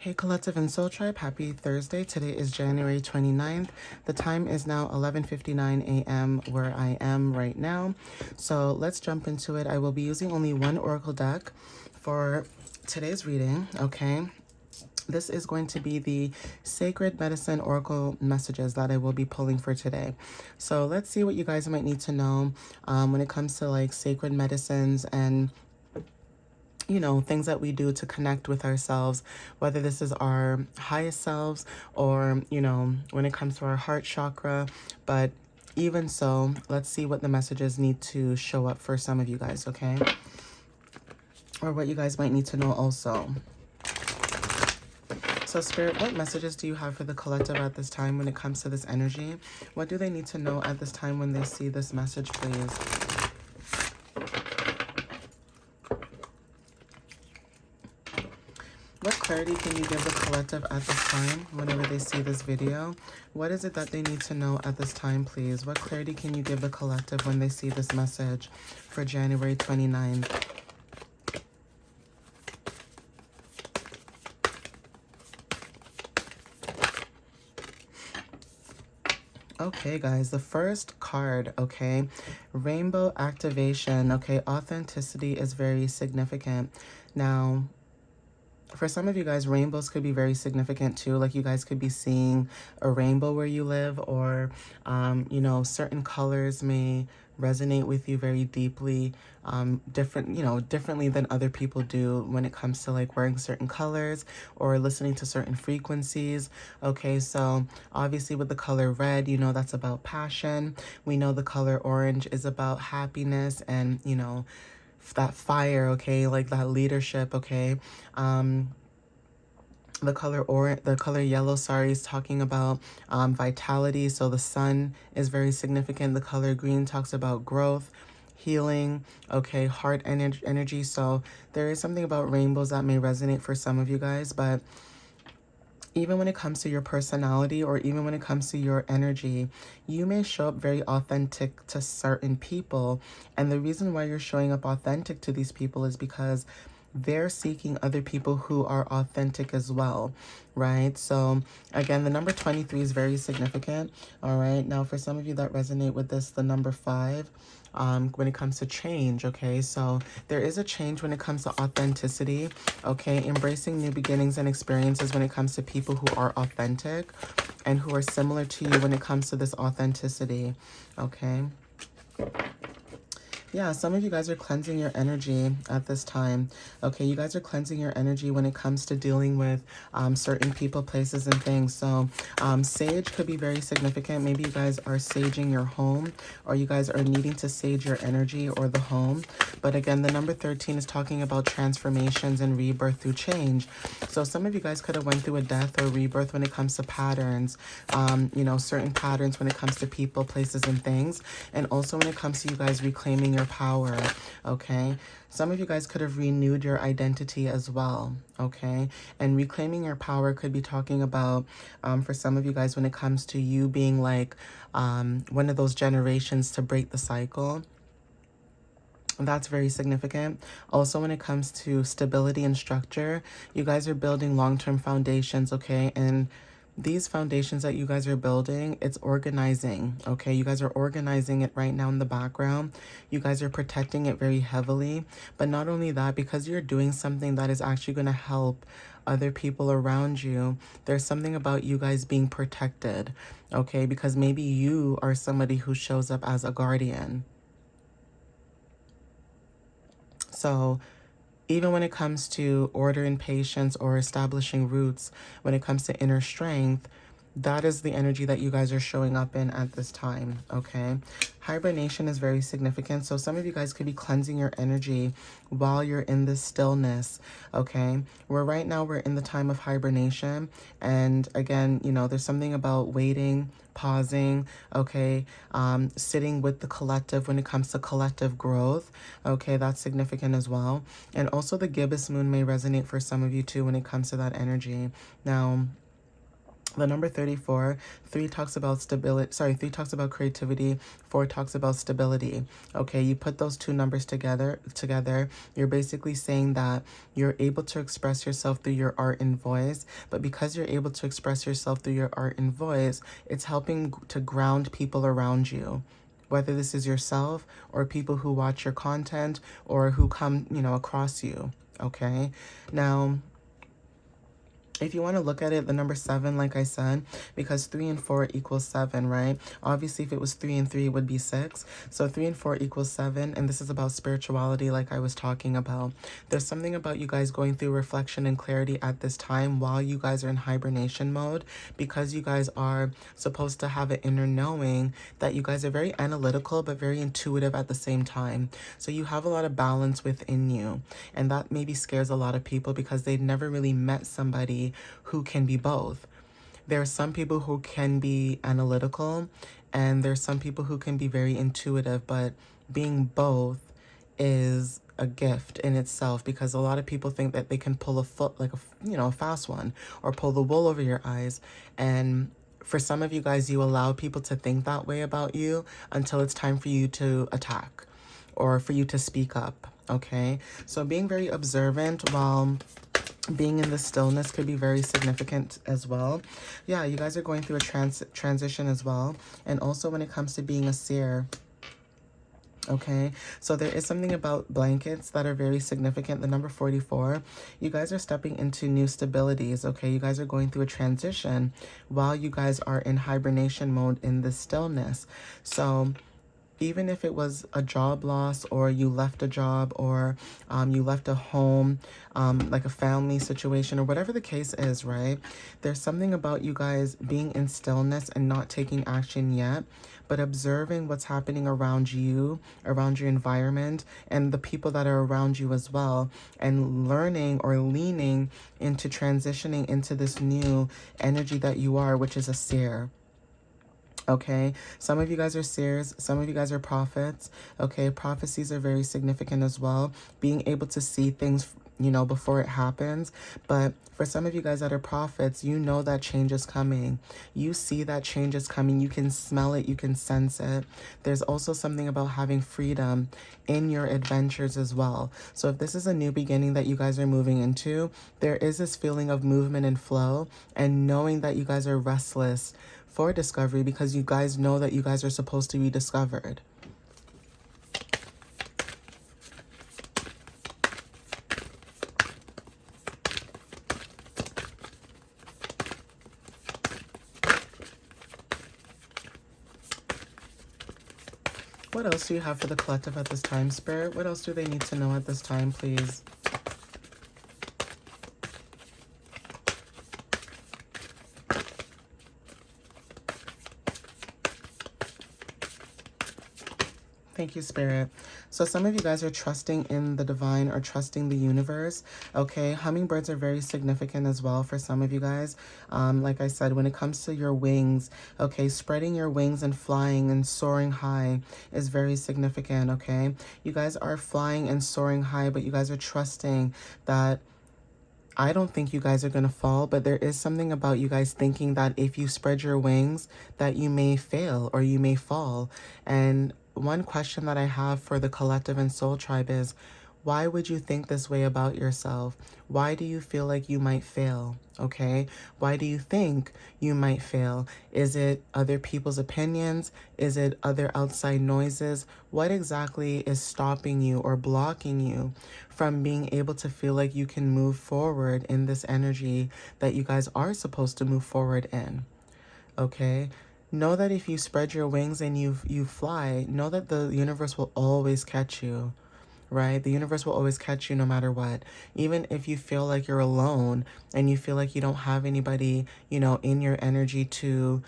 Hey Collective and Soul Tribe, happy Thursday. Today is January 29th. The time is now 11:59 a.m. where I am right now. So let's jump into it. I will be using only one oracle deck for today's reading, okay? This is going to be the Sacred Medicine Oracle messages that I will be pulling for today. So let's see what you guys might need to know when it comes to like sacred medicines and things that we do to connect with ourselves, whether this is our highest selves or, when it comes to our heart chakra. But even so, let's see what the messages need to show up for some of you guys, okay? Or what you guys might need to know also. So Spirit, what messages do you have for the collective at this time when it comes to this energy? What do they need to know at this time when they see this message, please? What clarity can you give the collective at this time whenever they see this video? What is it that they need to know at this time, please? What clarity can you give the collective when they see this message for January 29th? Okay, guys, the first card, okay, rainbow activation, okay, authenticity is very significant. Now, for some of you guys, rainbows could be very significant too. Like you guys could be seeing a rainbow where you live, or, certain colors may resonate with you very deeply, differently than other people do when it comes to like wearing certain colors or listening to certain frequencies. Okay, so obviously with the color red, that's about passion. We know the color orange is about happiness and, that fire, okay, like that leadership, okay. The color yellow, sorry, is talking about vitality. So the sun is very significant. The color green talks about growth, healing, okay, heart energy. So there is something about rainbows that may resonate for some of you guys, but even when it comes to your personality or even when it comes to your energy, you may show up very authentic to certain people. And the reason why you're showing up authentic to these people is because they're seeking other people who are authentic as well, right? So again, the number 23 is very significant. All right. Now, for some of you that resonate with this, the number 5, when it comes to change, okay? So there is a change when it comes to authenticity, okay? Embracing new beginnings and experiences when it comes to people who are authentic and who are similar to you when it comes to this authenticity, okay? Yeah, some of you guys are cleansing your energy at this time. Okay, you guys are cleansing your energy when it comes to dealing with certain people, places, and things. So sage could be very significant. Maybe you guys are saging your home, or you guys are needing to sage your energy or the home. But again, the number 13 is talking about transformations and rebirth through change. So some of you guys could have went through a death or rebirth when it comes to patterns, certain patterns when it comes to people, places, and things. And also when it comes to you guys reclaiming your power, okay? Some of you guys could have renewed your identity as well, okay? And reclaiming your power could be talking about, for some of you guys, when it comes to you being like one of those generations to break the cycle. That's very significant. Also, when it comes to stability and structure, you guys are building long-term foundations, okay? And these foundations that you guys are building, it's organizing, okay? You guys are organizing it right now in the background. You guys are protecting it very heavily. But not only that, because you're doing something that is actually going to help other people around you, there's something about you guys being protected, okay? Because maybe you are somebody who shows up as a guardian. So even when it comes to order and patience or establishing roots, when it comes to inner strength, that is the energy that you guys are showing up in at this time, okay? Hibernation is very significant. So some of you guys could be cleansing your energy while you're in this stillness, okay? Right now we're in the time of hibernation. And again, there's something about waiting, pausing, okay? Sitting with the collective when it comes to collective growth, okay? That's significant as well. And also the gibbous moon may resonate for some of you too when it comes to that energy. Now, The number 34, 3 talks about stability, 3 talks about creativity, 4 talks about stability. Okay, you put those two numbers together, you're basically saying that you're able to express yourself through your art and voice, but because you're able to express yourself through your art and voice, it's helping to ground people around you. Whether this is yourself or people who watch your content or who come, across you. Okay, now if you want to look at it, the number 7, like I said, because 3 and 4 equals 7, right? Obviously, if it was 3 and 3, it would be 6. So 3 and 4 equals 7, and this is about spirituality, like I was talking about. There's something about you guys going through reflection and clarity at this time while you guys are in hibernation mode, because you guys are supposed to have an inner knowing that you guys are very analytical but very intuitive at the same time. So you have a lot of balance within you, and that maybe scares a lot of people because they've never really met somebody who can be both. There are some people who can be analytical, and there's some people who can be very intuitive, but being both is a gift in itself, because a lot of people think that they can pull a foot like a fast one, or pull the wool over your eyes. And for some of you guys, you allow people to think that way about you until it's time for you to attack or for you to speak up. Okay, so being very observant while being in the stillness could be very significant as well. Yeah, you guys are going through a transition as well. And also when it comes to being a seer, okay, so there is something about blankets that are very significant. The number 44, you guys are stepping into new stabilities. Okay, you guys are going through a transition while you guys are in hibernation mode in the stillness. So even if it was a job loss, or you left a job, or you left a home, like a family situation, or whatever the case is, right? There's something about you guys being in stillness and not taking action yet, but observing what's happening around you, around your environment, and the people that are around you as well, and learning or leaning into transitioning into this new energy that you are, which is a seer. Okay, some of you guys are seers, some of you guys are prophets. Okay, prophecies are very significant as well. Being able to see things, before it happens. But for some of you guys that are prophets, you know that change is coming. You see that change is coming. You can smell it. You can sense it. There's also something about having freedom in your adventures as well. So if this is a new beginning that you guys are moving into, there is this feeling of movement and flow, and knowing that you guys are restless for discovery, because you guys know that you guys are supposed to be discovered. What else do you have for the collective at this time, Spirit? What else do they need to know at this time, please? Thank you, Spirit. So some of you guys are trusting in the divine or trusting the universe. Okay, hummingbirds are very significant as well for some of you guys. Like I said, when it comes to your wings, okay, spreading your wings and flying and soaring high is very significant, okay? You guys are flying and soaring high, but you guys are trusting that I don't think you guys are going to fall, but there is something about you guys thinking that if you spread your wings, that you may fail or you may fall. And one question that I have for the collective and soul tribe is, why would you think this way about yourself? Why do you feel like you might fail? Okay? Why do you think you might fail? Is it other people's opinions? Is it other outside noises? What exactly is stopping you or blocking you from being able to feel like you can move forward in this energy that you guys are supposed to move forward in? Okay? Know that if you spread your wings and you fly, know that the universe will always catch you. Right? The universe will always catch you no matter what. Even if you feel like you're alone and you feel like you don't have anybody, in your energy to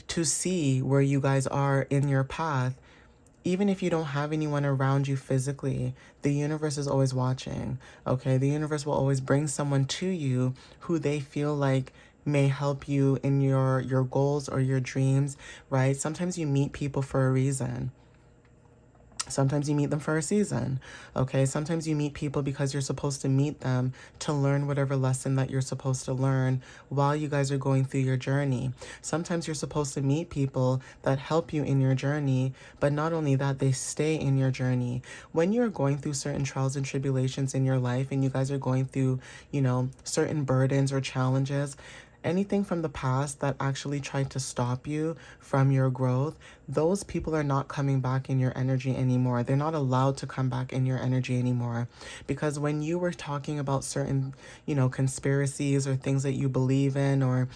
see where you guys are in your path, even if you don't have anyone around you physically, the universe is always watching. Okay? The universe will always bring someone to you who they feel like may help you in your goals or your dreams, right? Sometimes you meet people for a reason. Sometimes you meet them for a season, okay? Sometimes you meet people because you're supposed to meet them to learn whatever lesson that you're supposed to learn while you guys are going through your journey. Sometimes you're supposed to meet people that help you in your journey, but not only that, they stay in your journey. When you're going through certain trials and tribulations in your life and you guys are going through, certain burdens or challenges, anything from the past that actually tried to stop you from your growth, those people are not coming back in your energy anymore. They're not allowed to come back in your energy anymore. Because when you were talking about certain, conspiracies or things that you believe in, or,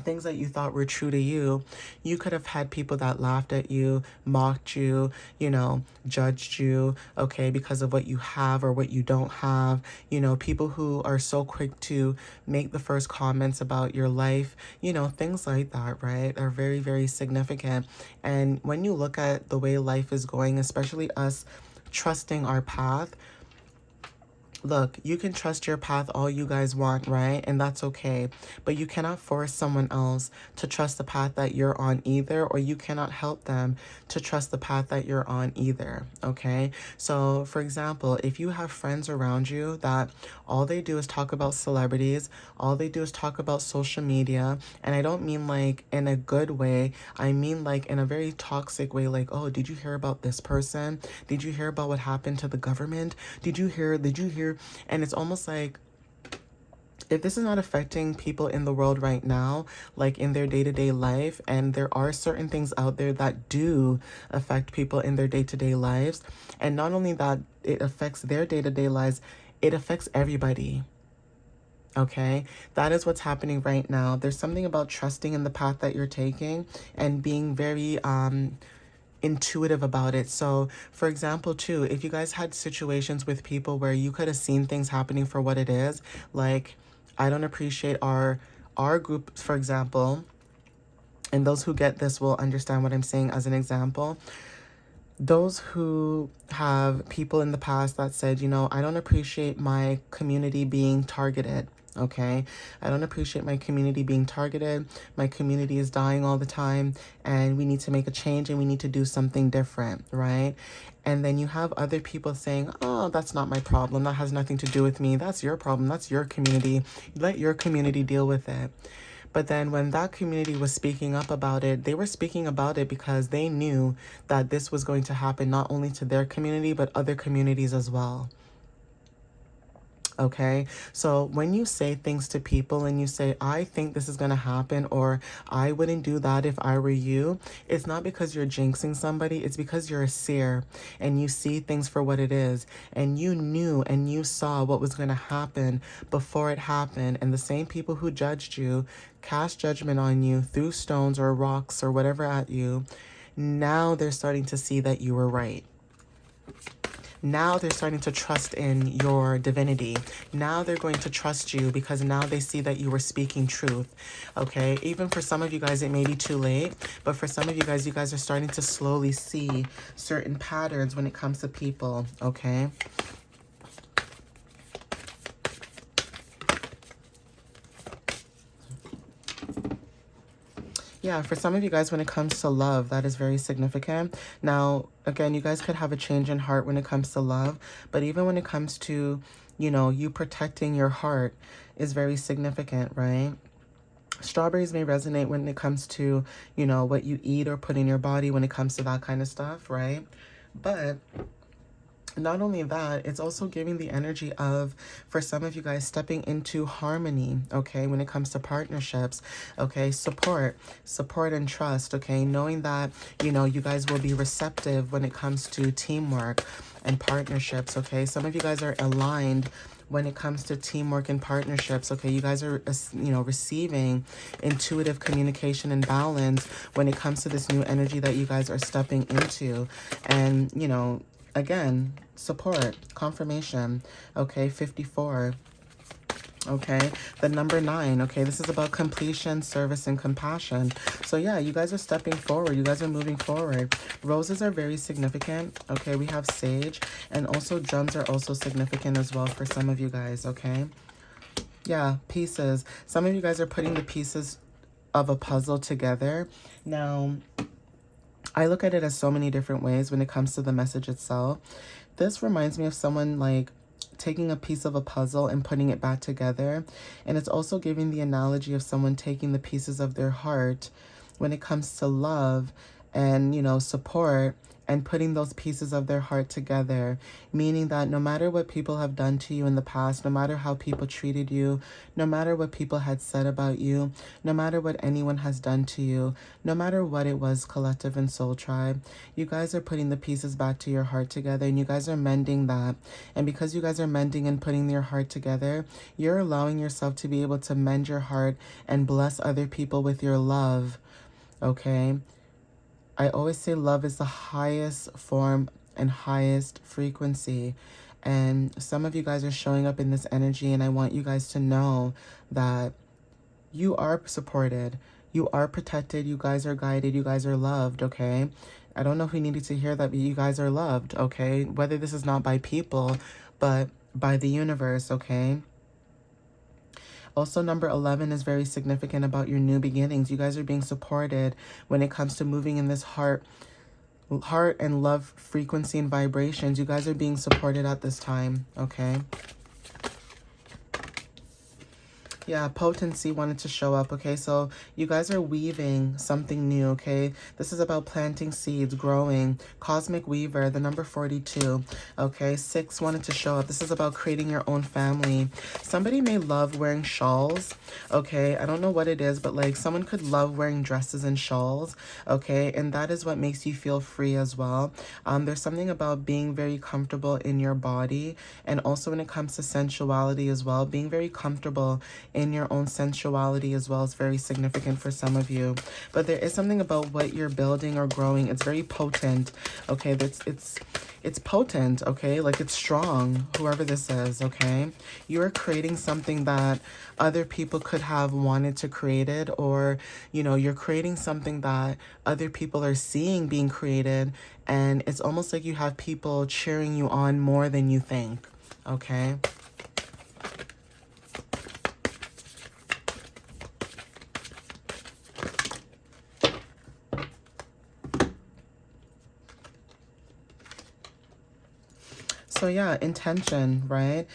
things that you thought were true to you, you could have had people that laughed at you, mocked you, judged you, okay, because of what you have or what you don't have. People who are so quick to make the first comments about your life, things like that, right, are very, very significant. And when you look at the way life is going, especially us trusting our path, look, you can trust your path all you guys want, right? And that's okay. But you cannot force someone else to trust the path that you're on either, or you cannot help them to trust the path that you're on either, okay? So, for example, if you have friends around you that all they do is talk about celebrities, all they do is talk about social media, and I don't mean like in a good way, I mean like in a very toxic way, like, oh, did you hear about this person? Did you hear about what happened to the government? Did you hear? And it's almost like, if this is not affecting people in the world right now, like in their day-to-day life, and there are certain things out there that do affect people in their day-to-day lives, and not only that, it affects their day-to-day lives, it affects everybody. Okay, that is what's happening right now. There's something about trusting in the path that you're taking and being very intuitive about it. So, for example, too, if you guys had situations with people where you could have seen things happening for what it is, like, I don't appreciate our group, for example, and those who get this will understand what I'm saying as an example. Those who have people in the past that said, I don't appreciate my community being targeted. Okay, I don't appreciate my community being targeted. My community is dying all the time, and we need to make a change and we need to do something different, right? And then you have other people saying, oh, that's not my problem. That has nothing to do with me. That's your problem. That's your community. Let your community deal with it. But then when that community was speaking up about it, they were speaking about it because they knew that this was going to happen not only to their community, but other communities as well. Okay, so when you say things to people and you say, I think this is going to happen, or I wouldn't do that if I were you, it's not because you're jinxing somebody. It's because you're a seer and you see things for what it is. And you knew and you saw what was going to happen before it happened. And the same people who judged you, cast judgment on you, threw stones or rocks or whatever at you, now they're starting to see that you were right. Now they're starting to trust in your divinity. Now they're going to trust you because now they see that you were speaking truth. Okay, even for some of you guys, it may be too late, but for some of you guys are starting to slowly see certain patterns when it comes to people. Okay. Yeah, for some of you guys, when it comes to love, that is very significant. Now, again, you guys could have a change in heart when it comes to love, but even when it comes to, you protecting your heart is very significant, right? Strawberries may resonate when it comes to, what you eat or put in your body when it comes to that kind of stuff, right? But not only that, it's also giving the energy of, for some of you guys, stepping into harmony, okay, when it comes to partnerships, okay, support and trust, okay, knowing that, you guys will be receptive when it comes to teamwork and partnerships, okay. Some of you guys are aligned when it comes to teamwork and partnerships, okay. You guys are, receiving intuitive communication and balance when it comes to this new energy that you guys are stepping into. And, again, support, confirmation, okay, 54, okay, the number 9, okay, this is about completion, service, and compassion. So yeah, you guys are stepping forward, you guys are moving forward. Roses are very significant, okay, we have sage, and also drums are also significant as well for some of you guys, okay. Yeah, pieces. Some of you guys are putting the pieces of a puzzle together. Now, I look at it as so many different ways when it comes to the message itself. This reminds me of someone like taking a piece of a puzzle and putting it back together. And it's also giving the analogy of someone taking the pieces of their heart when it comes to love and, you know, support, and putting those pieces of their heart together, meaning that no matter what people have done to you in the past, no matter how people treated you, no matter what people had said about you, no matter what anyone has done to you, no matter what it was, Collective and Soul Tribe, you guys are putting the pieces back to your heart together, and you guys are mending that. And because you guys are mending and putting your heart together, you're allowing yourself to be able to mend your heart and bless other people with your love, okay? I always say love is the highest form and highest frequency. And some of you guys are showing up in this energy, and I want you guys to know that you are supported. You are protected. You guys are guided. You guys are loved, okay? I don't know if we needed to hear that, but you guys are loved, okay? Whether this is not by people, but by the universe, okay? Also, number 11 is very significant about your new beginnings. You guys are being supported when it comes to moving in this heart and love frequency and vibrations. You guys are being supported at this time, okay? Yeah, potency wanted to show up, okay? So you guys are weaving something new, okay? This is about planting seeds, growing. Cosmic Weaver, the number 42, okay? 6 wanted to show up. This is about creating your own family. Somebody may love wearing shawls, okay? I don't know what it is, but like someone could love wearing dresses and shawls, okay? And that is what makes you feel free as well. There's something about being very comfortable in your body, and also when it comes to sensuality as well, being very comfortable in your own sensuality as well is very significant for some of you. But there is something about what you're building or growing. It's very potent, okay? It's potent, okay? Like it's strong, whoever this is, okay? You are creating something that other people could have wanted to create it, or, you know, you're creating something that other people are seeing being created, and it's almost like you have people cheering you on more than you think, okay? So yeah, intention, right?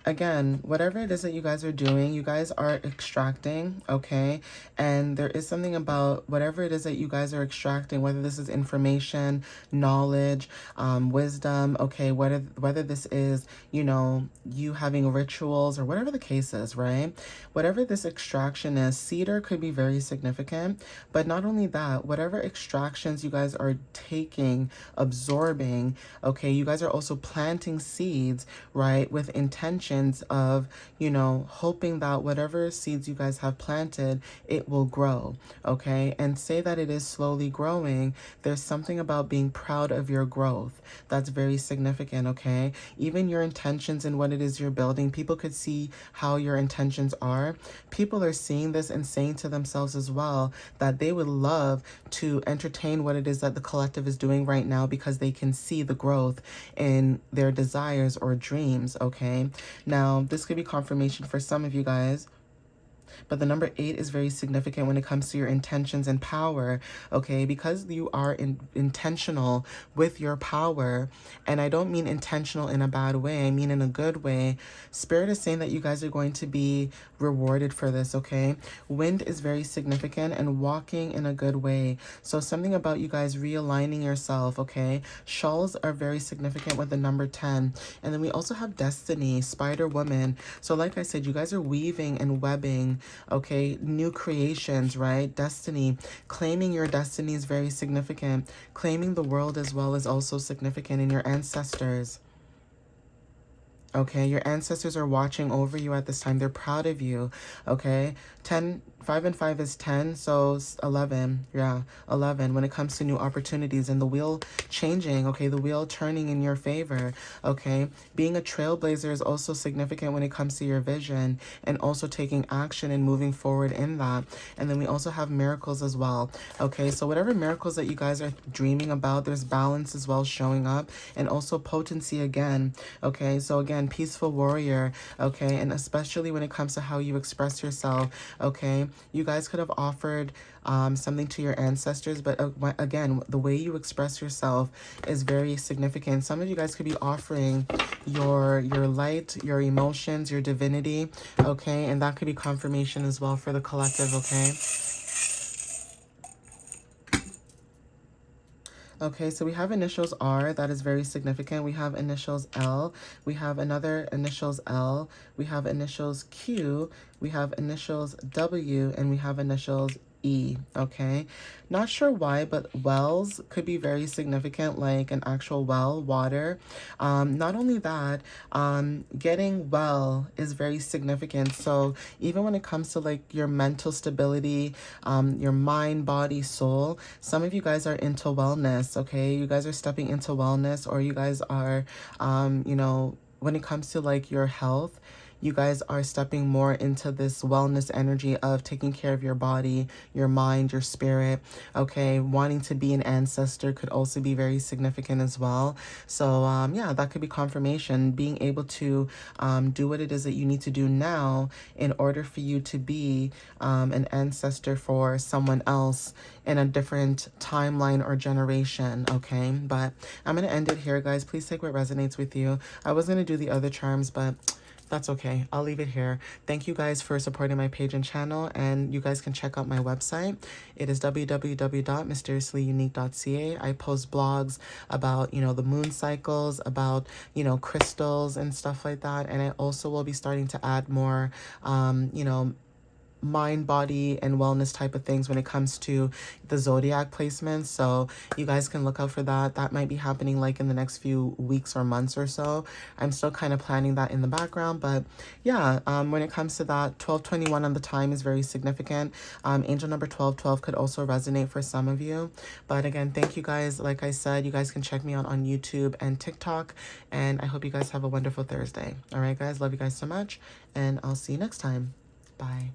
Again, whatever it is that you guys are doing, you guys are extracting, okay? And there is something about whatever it is that you guys are extracting, whether this is information, knowledge, wisdom, okay? Whether this is, you know, you having rituals or whatever the case is, right? Whatever this extraction is, cedar could be very significant. But not only that, whatever extractions you guys are taking, absorbing, okay? You guys are also planting seeds, right? With intention of, you know, hoping that whatever seeds you guys have planted, it will grow, okay? And say that it is slowly growing. There's something about being proud of your growth that's very significant, okay? Even your intentions and what it is you're building, people could see how your intentions are. People are seeing this and saying to themselves as well that they would love to entertain what it is that the collective is doing right now, because they can see the growth in their desires or dreams, okay? Now, this could be confirmation for some of you guys, but the number 8 is very significant when it comes to your intentions and power, okay? Because you are intentional with your power, and I don't mean intentional in a bad way, I mean in a good way. Spirit is saying that you guys are going to be rewarded for this, okay? Wind is very significant, and walking in a good way. So something about you guys realigning yourself, okay? Shawls are very significant with the number 10. And then we also have destiny, Spider Woman. So like I said, you guys are weaving and webbing, okay? New creations, right? Destiny. Claiming your destiny is very significant. Claiming the world as well is also significant, in your ancestors. Okay, your ancestors are watching over you at this time. They're proud of you, okay? 5 and 5 is 10, so 11, yeah, 11 when it comes to new opportunities and the wheel changing, okay? The wheel turning in your favor, okay? Being a trailblazer is also significant when it comes to your vision, and also taking action and moving forward in that. And then we also have miracles as well, okay? So whatever miracles that you guys are dreaming about, there's balance as well showing up, and also potency again, okay? So again, again, peaceful warrior, okay? And especially when it comes to how you express yourself, okay? You guys could have offered something to your ancestors, but again, the way you express yourself is very significant. Some of you guys could be offering your light, your emotions, your divinity, okay? And that could be confirmation as well for the collective, okay? Okay, so we have initials R. That is very significant. We have initials L. We have another initials L. We have initials Q. We have initials W. And we have initials E. Okay, not sure why, but wells could be very significant, like an actual well, water. Not only that, getting well is very significant. So even when it comes to like your mental stability, your mind, body, soul, some of you guys are into wellness. Okay, you guys are stepping into wellness, or you guys are, you know, when it comes to like your health, you guys are stepping more into this wellness energy of taking care of your body, your mind, your spirit. Okay, wanting to be an ancestor could also be very significant as well. So yeah, that could be confirmation. Being able to do what it is that you need to do now in order for you to be an ancestor for someone else in a different timeline or generation. Okay, but I'm going to end it here, guys. Please take what resonates with you. I was going to do the other charms, but that's okay. I'll leave it here. Thank you guys for supporting my page and channel, and you guys can check out my website. It is www.mysteriouslyunique.ca. I post blogs about, you know, the moon cycles, about, you know, crystals and stuff like that. And I also will be starting to add more, you know, mind, body, and wellness type of things when it comes to the zodiac placements. So you guys can look out for that. That might be happening like in the next few weeks or months or so. I'm still kind of planning that in the background, but yeah, when it comes to that, 1221 on the time is very significant. Angel number 1212 could also resonate for some of you. But again, thank you guys. Like I said, you guys can check me out on YouTube and TikTok, and I hope you guys have a wonderful Thursday. All right, guys, love you guys so much, and I'll see you next time. Bye.